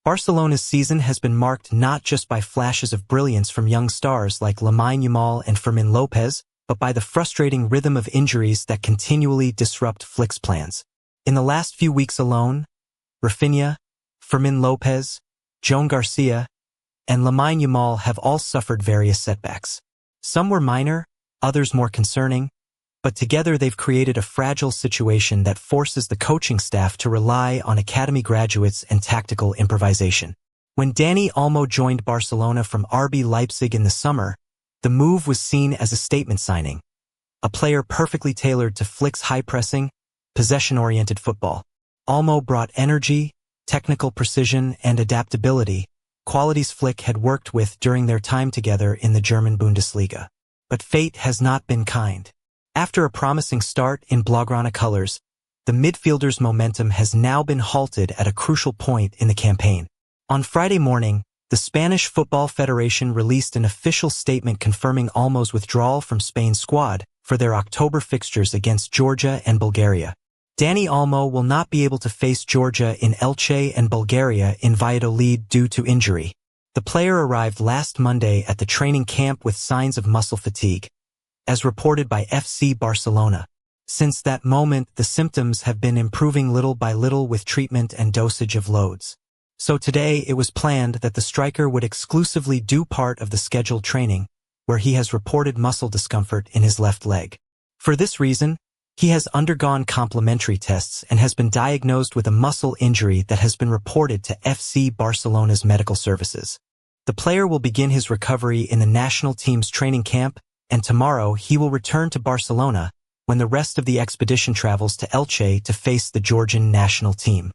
Barcelona's season has been marked not just by flashes of brilliance from young stars like Lamine Yamal and Fermín López, but by the frustrating rhythm of injuries that continually disrupt Flick's plans. In the last few weeks alone, Raphinha, Fermín López, Joan Garcia, and Lamine Yamal have all suffered various setbacks. Some were minor, others more concerning, but together they've created a fragile situation that forces the coaching staff to rely on academy graduates and tactical improvisation. When Dani Olmo joined Barcelona from RB Leipzig in the summer, the move was seen as a statement signing, a player perfectly tailored to Flick's high-pressing, possession-oriented football. Olmo brought energy, technical precision, and adaptability, qualities Flick had worked with during their time together in the German Bundesliga. But fate has not been kind. After a promising start in Blaugrana colors, the midfielder's momentum has now been halted at a crucial point in the campaign. On Friday morning, the Spanish Football Federation released an official statement confirming Olmo's withdrawal from Spain's squad for their October fixtures against Georgia and Bulgaria. Dani Olmo will not be able to face Georgia in Elche and Bulgaria in Valladolid due to injury. The player arrived last Monday at the training camp with signs of muscle fatigue, as reported by FC Barcelona. Since that moment, the symptoms have been improving little by little with treatment and dosage of loads. So today it was planned that the striker would exclusively do part of the scheduled training, where he has reported muscle discomfort in his left leg. For this reason, he has undergone complementary tests and has been diagnosed with a muscle injury that has been reported to FC Barcelona's medical services. The player will begin his recovery in the national team's training camp, and tomorrow he will return to Barcelona when the rest of the expedition travels to Elche to face the Georgian national team.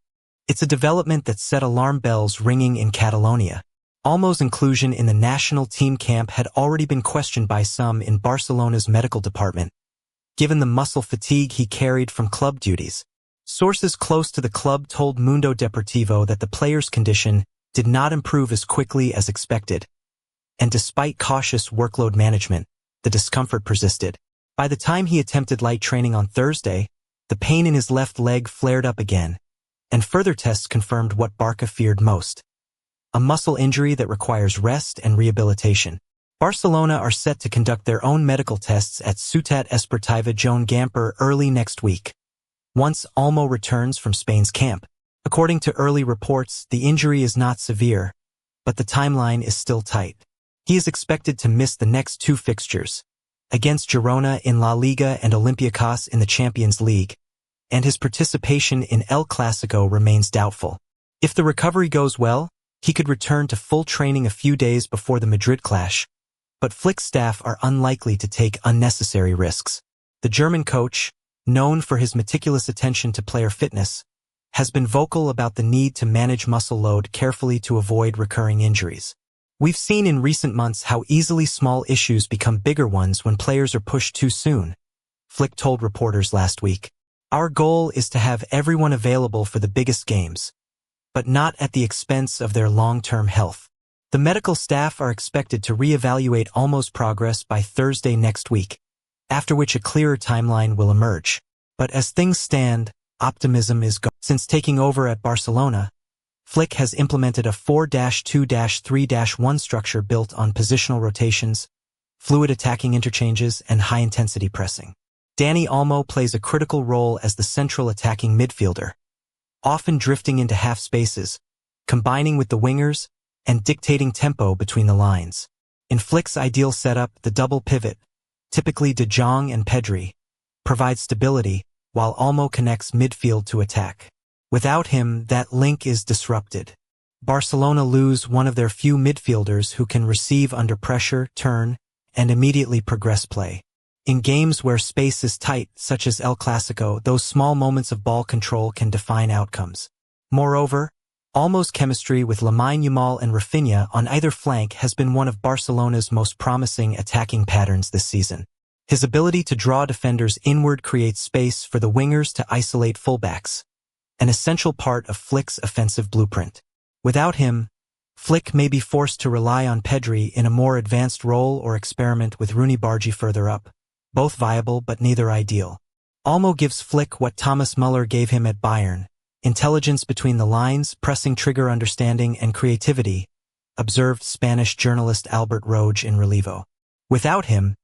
It's a development that set alarm bells ringing in Catalonia. Olmo's inclusion in the national team camp had already been questioned by some in Barcelona's medical department, given the muscle fatigue he carried from club duties. Sources close to the club told Mundo Deportivo that the player's condition did not improve as quickly as expected, and despite cautious workload management, the discomfort persisted. By the time he attempted light training on Thursday, the pain in his left leg flared up again, and further tests confirmed what Barca feared most: a muscle injury that requires rest and rehabilitation. Barcelona are set to conduct their own medical tests at Ciutat Esportiva Joan Gamper early next week, once Olmo returns from Spain's camp. According to early reports, the injury is not severe, but the timeline is still tight. He is expected to miss the next two fixtures, against Girona in La Liga and Olympiacos in the Champions League, and his participation in El Clásico remains doubtful. If the recovery goes well, he could return to full training a few days before the Madrid clash, but Flick's staff are unlikely to take unnecessary risks. The German coach, known for his meticulous attention to player fitness, has been vocal about the need to manage muscle load carefully to avoid recurring injuries. We've seen in recent months how easily small issues become bigger ones when players are pushed too soon, Flick told reporters last week. Our goal is to have everyone available for the biggest games, but not at the expense of their long-term health. The medical staff are expected to reevaluate Olmo's progress by Thursday next week, after which a clearer timeline will emerge. But as things stand, optimism is gone. Since taking over at Barcelona, Flick has implemented a 4-2-3-1 structure built on positional rotations, fluid attacking interchanges, and high-intensity pressing. Dani Olmo plays a critical role as the central attacking midfielder, often drifting into half spaces, combining with the wingers, and dictating tempo between the lines. In Flick's ideal setup, the double pivot, typically De Jong and Pedri, provides stability, while Olmo connects midfield to attack. Without him, that link is disrupted. Barcelona lose one of their few midfielders who can receive under pressure, turn, and immediately progress play. In games where space is tight, such as El Clásico, those small moments of ball control can define outcomes. Moreover, Olmo's chemistry with Lamine Yamal and Raphinha on either flank has been one of Barcelona's most promising attacking patterns this season. His ability to draw defenders inward creates space for the wingers to isolate fullbacks, an essential part of Flick's offensive blueprint. Without him, Flick may be forced to rely on Pedri in a more advanced role or experiment with Rooney Bargi further up, both viable but neither ideal. Olmo gives Flick what Thomas Müller gave him at Bayern, intelligence between the lines, pressing trigger understanding, and creativity, observed Spanish journalist Albert Roge in Relevo. Without him,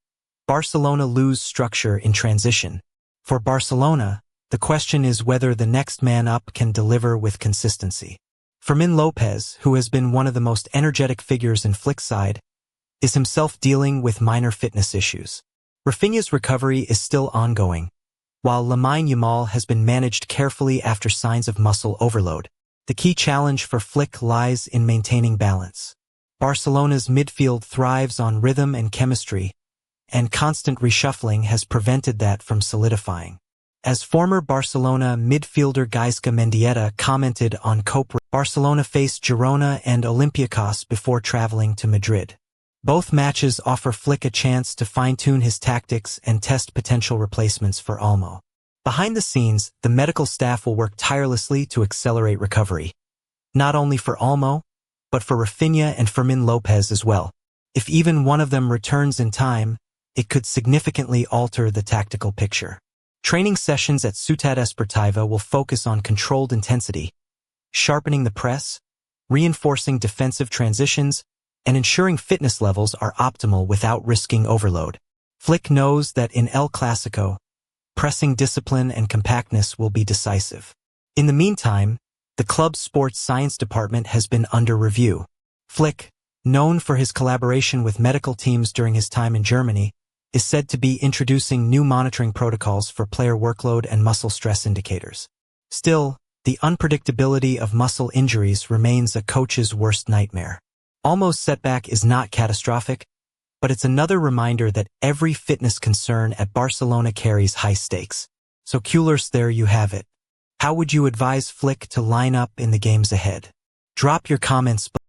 Barcelona lose structure in transition. For Barcelona, the question is whether the next man up can deliver with consistency. Fermín López, who has been one of the most energetic figures in Flick's side, is himself dealing with minor fitness issues. Raphinha's recovery is still ongoing, while Lamine Yamal has been managed carefully after signs of muscle overload. The key challenge for Flick lies in maintaining balance. Barcelona's midfield thrives on rhythm and chemistry, and constant reshuffling has prevented that from solidifying. As former Barcelona midfielder Gaizka Mendieta commented on Copa, Barcelona faced Girona and Olympiacos before traveling to Madrid. Both matches offer Flick a chance to fine-tune his tactics and test potential replacements for Olmo. Behind the scenes, the medical staff will work tirelessly to accelerate recovery, not only for Olmo, but for Raphinha and Fermín López as well. If even one of them returns in time, it could significantly alter the tactical picture. Training sessions at Ciutat Esportiva will focus on controlled intensity, sharpening the press, reinforcing defensive transitions, and ensuring fitness levels are optimal without risking overload. Flick knows that in El Clásico, pressing discipline and compactness will be decisive. In the meantime, the club's sports science department has been under review. Flick, known for his collaboration with medical teams during his time in Germany, is said to be introducing new monitoring protocols for player workload and muscle stress indicators. Still, the unpredictability of muscle injuries remains a coach's worst nightmare. Olmo's setback is not catastrophic, but it's another reminder that every fitness concern at Barcelona carries high stakes. So Cullers, there you have it. How would you advise Flick to line up in the games ahead? Drop your comments below.